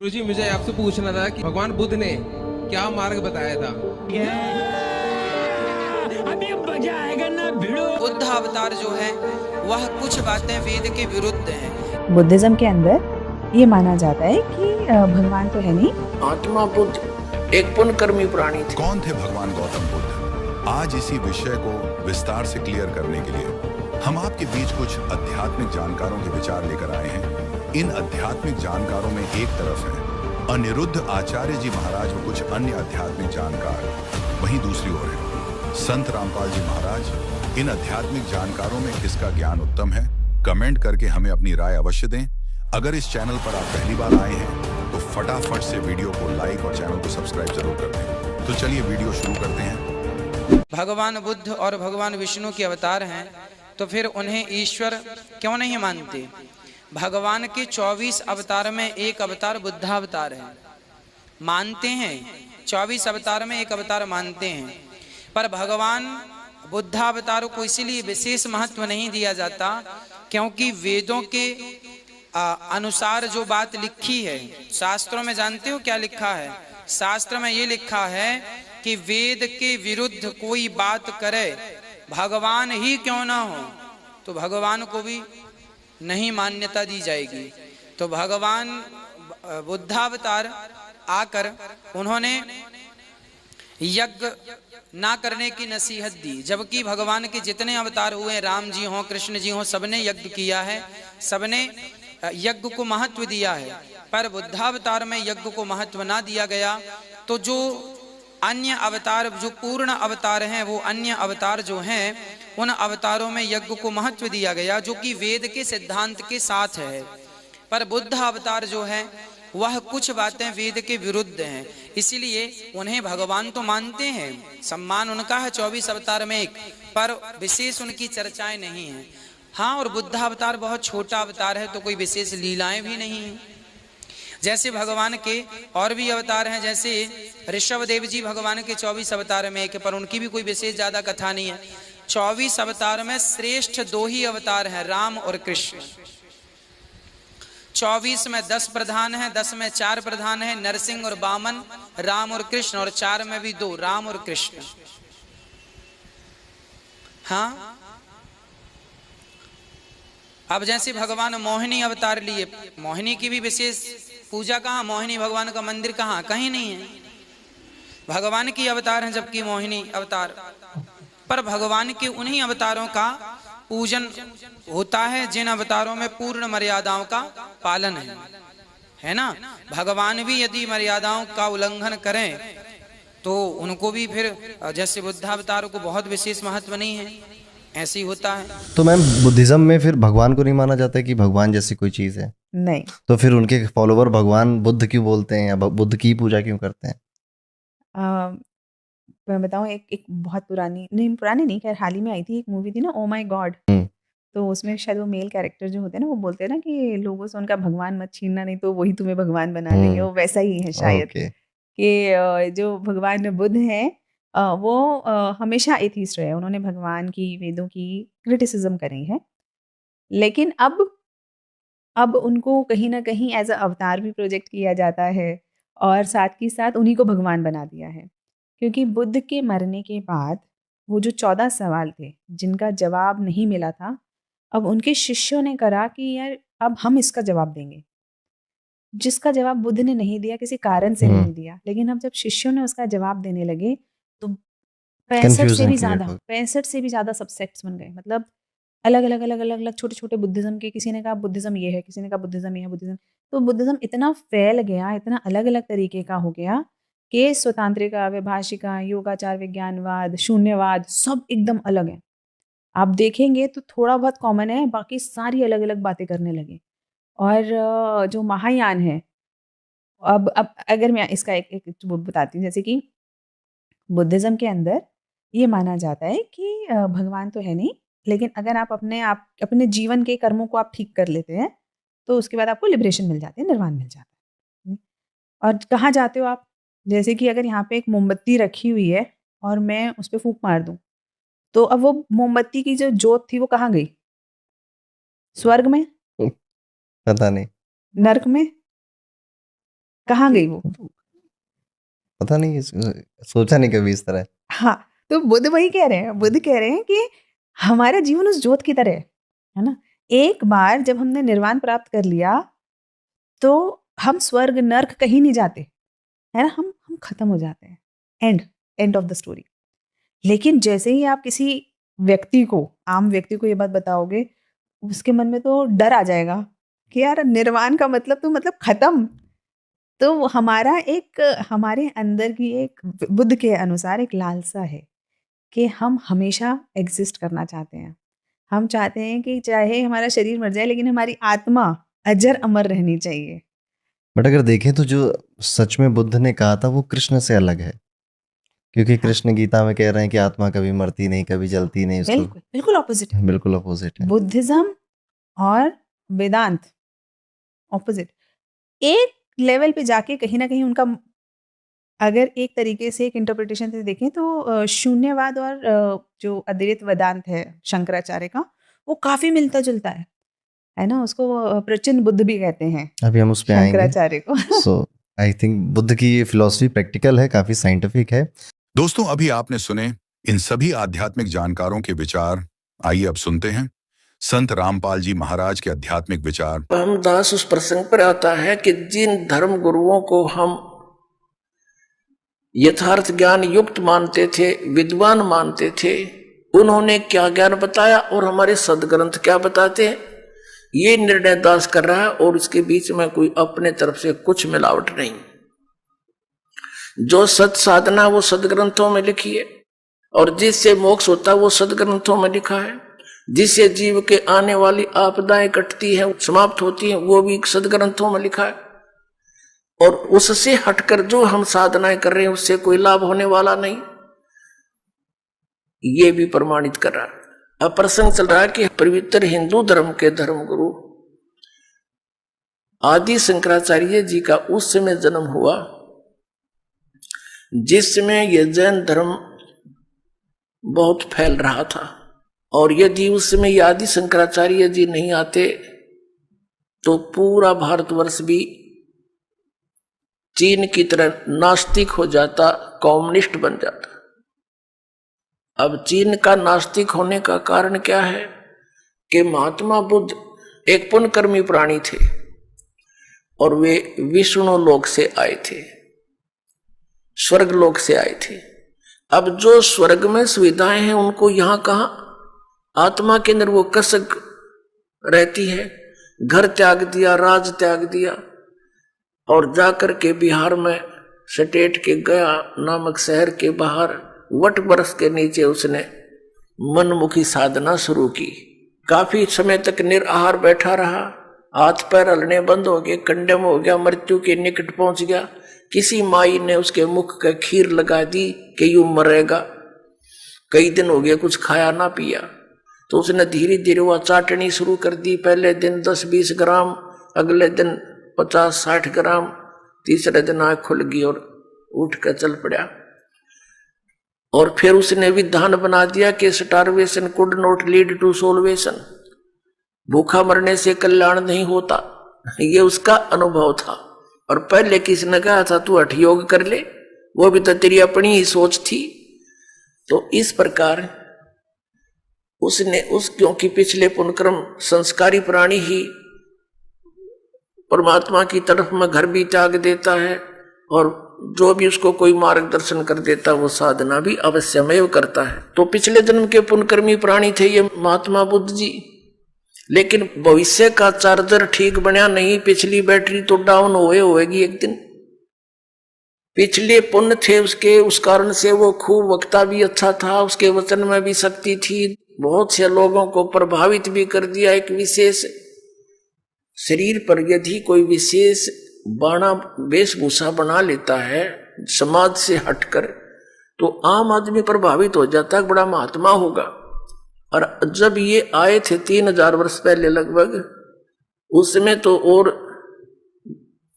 गुरुजी, मुझे आपसे पूछना था कि भगवान बुद्ध ने क्या मार्ग बताया था। अभी मजा आएगा ना भिड़ो। बुद्ध अवतार जो है वह कुछ बातें वेद के विरुद्ध हैं। बुद्धिज्म के अंदर ये माना जाता है कि भगवान तो है नहीं। महात्मा बुद्ध एक पुण्यकर्मी प्राणी थे। कौन थे भगवान गौतम बुद्ध? आज इसी विषय को विस्तार से क्लियर करने के लिए हम आपके बीच कुछ आध्यात्मिक जानकारों के विचार लेकर आए हैं। इन आध्यात्मिक जानकारों में एक तरफ है अनिरुद्ध आचार्य जी महाराज और कुछ अन्य आध्यात्मिक जानकार, वहीं दूसरी ओर है संत रामपाल जी महाराज। इन आध्यात्मिक जानकारों में किसका ज्ञान उत्तम है, कमेंट करके हमें अपनी राय अवश्य दें। अगर इस चैनल पर आप पहली बार आए हैं तो फटाफट से वीडियो को लाइक और चैनल को सब्सक्राइब जरूर कर दें। तो चलिए वीडियो शुरू करते हैं। भगवान बुद्ध और भगवान विष्णु के अवतार हैं, तो फिर उन्हें ईश्वर क्यों नहीं मानते? भगवान के 24 अवतार में एक अवतार बुद्धावतार है, मानते हैं। 24 अवतार में एक अवतार मानते हैं, पर भगवान बुद्धावतार को इसीलिए विशेष महत्व नहीं दिया जाता क्योंकि वेदों के अनुसार जो बात लिखी है, शास्त्रों में जानते हो क्या लिखा है? शास्त्र में ये लिखा है कि वेद के विरुद्ध कोई बात करे, भगवान ही क्यों ना हो, तो भगवान को भी नहीं मान्यता दी जाएगी। तो भगवान बुद्धावतार आकर उन्होंने यज्ञ ना करने की नसीहत दी, जबकि भगवान के जितने अवतार हुए, राम जी हों, कृष्ण जी हों, सबने यज्ञ किया है, सबने यज्ञ को महत्व दिया है। पर बुद्धावतार में यज्ञ को महत्व ना दिया गया, तो जो अन्य अवतार, जो पूर्ण अवतार हैं, वो अन्य अवतार जो हैं उन अवतारों में यज्ञ को महत्व दिया गया, जो कि वेद के सिद्धांत के साथ है। पर बुद्ध अवतार जो है वह कुछ बातें वेद के विरुद्ध हैं, इसीलिए उन्हें भगवान तो मानते हैं, सम्मान उनका है 24 अवतार में एक, पर विशेष उनकी चर्चाएं नहीं हैं। हाँ, और बुद्ध अवतार बहुत छोटा अवतार है, तो कोई विशेष लीलाएं भी नहीं हैं। जैसे भगवान के और भी अवतार हैं, जैसे ऋषभ देव जी भगवान के 24 अवतार में एक, पर उनकी भी कोई विशेष ज्यादा कथा नहीं है। 24 अवतार में श्रेष्ठ 2 ही अवतार हैं, राम और कृष्ण। 24 में 10 प्रधान हैं, 10 में 4 प्रधान हैं, नरसिंह और वामन, राम और कृष्ण, और 4 में भी 2, राम और कृष्ण। हाँ, अब जैसे भगवान मोहिनी अवतार लिए, मोहिनी की भी विशेष पूजा कहाँ? मोहिनी भगवान का मंदिर कहाँ? कहीं नहीं है। भगवान की अवतार हैं जबकि मोहिनी अवतार, पर भगवान के उन्हीं अवतारों का पूजन होता है जिन अवतारों में पूर्ण मर्यादाओं का पालन है ना। भगवान भी यदि मर्यादाओं का उल्लंघन करें तो उनको भी फिर, जैसे बुद्धावतार को बहुत विशेष महत्व नहीं है, ऐसे ही होता है। तो मैम, बुद्धिज्म में फिर भगवान को नहीं माना जाता है कि भगवान जैसी कोई चीज है? नहीं। तो फिर उनके फॉलोवर भगवान बुद्ध क्यों बोलते हैं या बुद्ध की पूजा क्यों करते हैं? मैं बताऊं, एक बहुत पुरानी नहीं, खैर हाल ही में आई थी एक मूवी थी ना, ओ माय गॉड। तो उसमें शायद वो मेल कैरेक्टर जो होते हैं ना, वो बोलते हैं ना कि लोगों से उनका भगवान मत छीनना, नहीं तो वही तुम्हें भगवान बना देंगे। वो वैसा ही है शायद। कि जो भगवान बुद्ध हैं वो हमेशा एथीस्ट रहे, उन्होंने भगवान की, वेदों की क्रिटिसिज्म करी है, लेकिन अब उनको कहीं ना कहीं एज अ अवतार भी प्रोजेक्ट किया जाता है, और साथ ही साथ उन्हीं को भगवान बना दिया है। क्योंकि बुद्ध के मरने के बाद वो जो 14 सवाल थे जिनका जवाब नहीं मिला था, अब उनके शिष्यों ने करा कि यार अब हम इसका जवाब देंगे, जिसका जवाब बुद्ध ने नहीं दिया, किसी कारण से नहीं दिया, लेकिन अब जब शिष्यों ने उसका जवाब देने लगे तो 65 से भी ज्यादा सबसेक्ट्स बन गए। मतलब अलग अलग छोटे छोटे बुद्धिज्म के, किसी ने कहा बुद्धिज्म ये है, किसी ने कहा बुद्धिज्म ये है, बुद्धिज्म। तो बुद्धिज्म इतना फैल गया, इतना अलग अलग तरीके का हो गया कि स्वतांत्रिका, वैभाषिका, योगाचार, विज्ञानवाद, शून्यवाद, सब एकदम अलग है। आप देखेंगे तो थोड़ा बहुत कॉमन है, बाकी सारी अलग अलग बातें करने लगे। और जो महायान है, अब अगर मैं इसका एक बताती हूँ, जैसे कि बुद्धिज्म के अंदर ये माना जाता है कि भगवान तो है नहीं, लेकिन अगर आप अपने जीवन के कर्मों को आप ठीक कर लेते हैं तो उसके बाद आपको लिबरेशन मिल जाती है, निर्वाण मिल जाता है। और कहाँ जाते हो आप? जैसे कि अगर यहाँ पे एक मोमबत्ती रखी हुई है और मैं उस पर फूंक मार दूं, तो अब वो मोमबत्ती की जो जोत थी वो कहाँ गई? स्वर्ग में? पता नहीं। नर्क में? कहाँ गई वो? पता नहीं, सोचा नहीं कभी इस तरह। हाँ, तो बुद्ध वही कह रहे हैं, बुद्ध कह रहे हैं कि हमारा जीवन उस ज्योत की तरह है ना। एक बार जब हमने निर्वाण प्राप्त कर लिया तो हम स्वर्ग नर्क कहीं नहीं जाते, है ना, हम खत्म हो जाते हैं, एंड ऑफ द स्टोरी। लेकिन जैसे ही आप किसी व्यक्ति को, आम व्यक्ति को ये बात बताओगे, उसके मन में तो डर आ जाएगा कि यार निर्वाण का मतलब तो मतलब खत्म। तो हमारे अंदर की एक, बुद्ध के अनुसार एक लालसा है कि हम हमेशा एग्जिस्ट करना चाहते हैं। हम चाहते हैं कि चाहे हमारा शरीर मर जाए लेकिन हमारी आत्मा अजर अमर रहनी चाहिए। बट अगर देखें तो जो सच में बुद्ध ने कहा था वो कृष्ण से अलग है, क्योंकि कृष्ण गीता में कह रहे हैं कि आत्मा कभी मरती नहीं, कभी जलती नहीं। बिल्कुल बिल्कुल ऑपोजिट है, बिल्कुल अपोजिट है। बुद्धिज्म और वेदांत ऑपोजिट। एक लेवल पे जाके कहीं ना कहीं उनका, अगर एक तरीके से एक इंटरप्रिटेशन से देखें तो शून्यवाद और जो अद्वैत वेदांत है शंकराचार्य का, वो काफी मिलता जुलता है ना। उसको प्रचंड बुद्ध भी कहते हैं, अभी हम उस पे आएंगे शंकराचार्य को। सो आई थिंक बुद्ध की ये फिलॉसफी प्रैक्टिकल है, काफी साइंटिफिक है। दोस्तों, अभी आपने सुने इन सभी आध्यात्मिक जानकारों के विचार। आइए अब सुनते हैं संत रामपाल जी महाराज के आध्यात्मिक विचार। रामदास उस प्रसंग पर आता है कि जिन धर्म गुरुओं को हम यथार्थ ज्ञान युक्त मानते थे, विद्वान मानते थे, उन्होंने क्या ज्ञान बताया और हमारे सदग्रंथ क्या बताते हैं, ये निर्णय दास कर रहा है। और इसके बीच में कोई अपने तरफ से कुछ मिलावट नहीं। जो सत साधना वो सदग्रंथों में लिखी है, और जिससे मोक्ष होता है वो सदग्रंथों में लिखा है। जिससे जीव के आने वाली आपदाएं कटती हैं, समाप्त होती हैं, वो भी सदग्रंथों में लिखा है। और उससे हटकर जो हम साधनाएं कर रहे हैं उससे कोई लाभ होने वाला नहीं, ये भी प्रमाणित कर रहा है। अब प्रसंग चल रहा है कि पवित्र हिंदू धर्म के धर्मगुरु आदि शंकराचार्य जी का उस समय जन्म हुआ जिस समय यह जैन धर्म बहुत फैल रहा था। और यदि उस समय आदि शंकराचार्य जी नहीं आते तो पूरा भारतवर्ष भी चीन की तरह नास्तिक हो जाता, कम्युनिस्ट बन जाता। अब चीन का नास्तिक होने का कारण क्या है कि महात्मा बुद्ध एक पुण्यकर्मी प्राणी थे और वे विष्णु लोक से आए थे, स्वर्ग लोक से आए थे। अब जो स्वर्ग में सुविधाएं हैं उनको यहां कहां, आत्मा के अंदर वो कसक रहती है। घर त्याग दिया, राज त्याग दिया और जाकर के बिहार में स्टेट के गया नामक शहर के बाहर वट वृक्ष के नीचे उसने मनमुखी साधना शुरू की। काफी समय तक निराहार बैठा रहा, हाथ पैर हलने बंद हो गए, कंडम हो गया, मृत्यु के निकट पहुंच गया। किसी माई ने उसके मुख का खीर लगा दी कि यूं मरेगा। कई दिन हो गए कुछ खाया ना पिया, तो उसने धीरे धीरे वह चाटनी शुरू कर दी। पहले दिन 10-20 ग्राम, अगले दिन 50-60 ग्राम, तीसरे दिन आँख खुल गई और उठ कर चल पड़ा। और फिर उसने विधान बना दिया कि starvation could not lead to salvation, भूखा मरने से कल्याण नहीं होता। ये उसका अनुभव था। और पहले किसने कहा था तू हठ योग कर ले, वो भी तो तेरी अपनी ही सोच थी। तो इस प्रकार उसने क्योंकि पिछले पुण्यक्रम संस्कारी प्राणी ही परमात्मा की तरफ में घर भी त्याग देता है, और जो भी उसको कोई मार्गदर्शन कर देता वो साधना भी अवश्यमेव करता है। तो पिछले जन्म के पुण्यकर्मी प्राणी थे ये महात्मा बुद्ध जी, लेकिन भविष्य का चार्जर ठीक बना नहीं, पिछली बैटरी तो डाउन होएगी एक दिन। पिछले पुण्य थे उसके, उस कारण से वो खूब वक्ता भी अच्छा था, उसके वचन में भी शक्ति थी, बहुत से लोगों को प्रभावित भी कर दिया। एक विशेष शरीर पर यदि कोई विशेष बाणा वेशभूषा बना लेता है समाज से हटकर, तो आम आदमी प्रभावित हो जाता है, बड़ा महात्मा होगा। और जब ये आए थे 3000 वर्ष पहले लगभग, उस समय तो और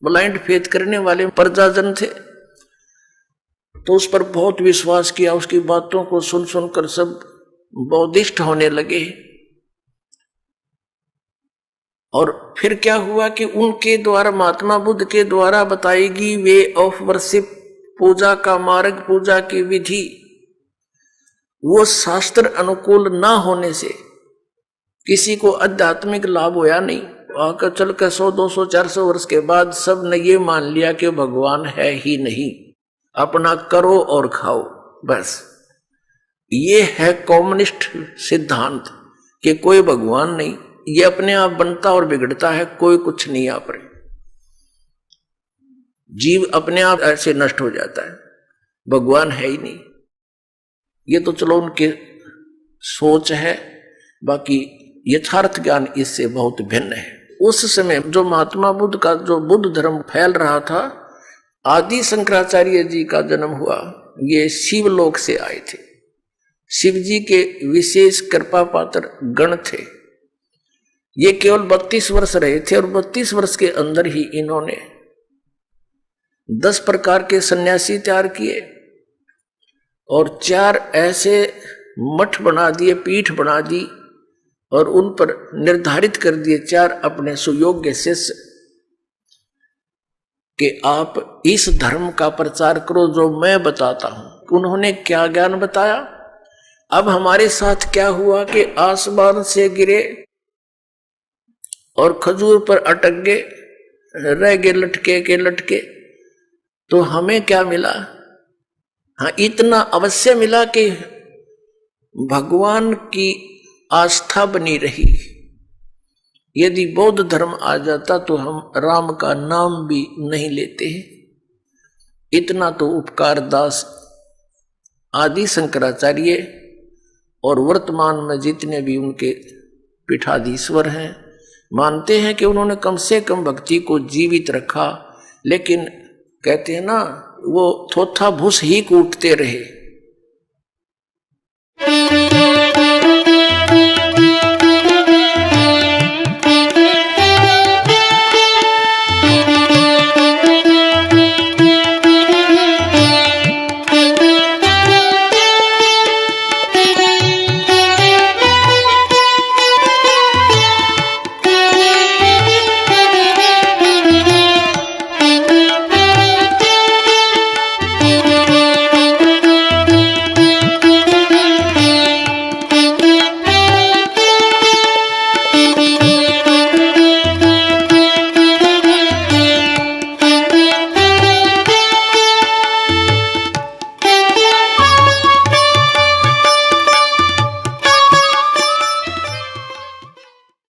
ब्लाइंड फेथ करने वाले प्रजाजन थे, तो उस पर बहुत विश्वास किया। उसकी बातों को सुन सुनकर सब बौद्धिष्ट होने लगे। और फिर क्या हुआ कि उनके द्वारा, महात्मा बुद्ध के द्वारा बताएगी वे ऑफ वर्शिप, पूजा का मार्ग, पूजा की विधि, वो शास्त्र अनुकूल ना होने से किसी को आध्यात्मिक लाभ होया नहीं। आकर चल कर 100, 200, 400 वर्ष के बाद सब ने ये मान लिया कि भगवान है ही नहीं, अपना करो और खाओ बस। ये है कम्युनिस्ट सिद्धांत कि कोई भगवान नहीं, ये अपने आप बनता और बिगड़ता है, कोई कुछ नहीं आप रहे, जीव अपने आप ऐसे नष्ट हो जाता है, भगवान है ही नहीं। ये तो चलो उनके सोच है, बाकी यथार्थ ज्ञान इससे बहुत भिन्न है। उस समय जो महात्मा बुद्ध का जो बुद्ध धर्म फैल रहा था, आदि शंकराचार्य जी का जन्म हुआ, ये शिवलोक से आए थे, शिव जी के विशेष कृपा पात्र गण थे। ये केवल 32 वर्ष रहे थे और 32 वर्ष के अंदर ही इन्होंने 10 प्रकार के सन्यासी तैयार किए और 4 ऐसे मठ बना दिए, पीठ बना दी और उन पर निर्धारित कर दिए 4 अपने सुयोग्य शिष्य कि आप इस धर्म का प्रचार करो जो मैं बताता हूं। उन्होंने क्या ज्ञान बताया? अब हमारे साथ क्या हुआ कि आसमान से गिरे और खजूर पर अटक गए, रह गए लटके के लटके, तो हमें क्या मिला? हाँ, इतना अवश्य मिला कि भगवान की आस्था बनी रही। यदि बौद्ध धर्म आ जाता तो हम राम का नाम भी नहीं लेते। इतना तो उपकार दास आदि शंकराचार्य और वर्तमान में जितने भी उनके पीठाधीश्वर हैं मानते हैं कि उन्होंने कम से कम भक्ति को जीवित रखा। लेकिन कहते हैं ना, वो थोथा भूस ही कूटते रहे।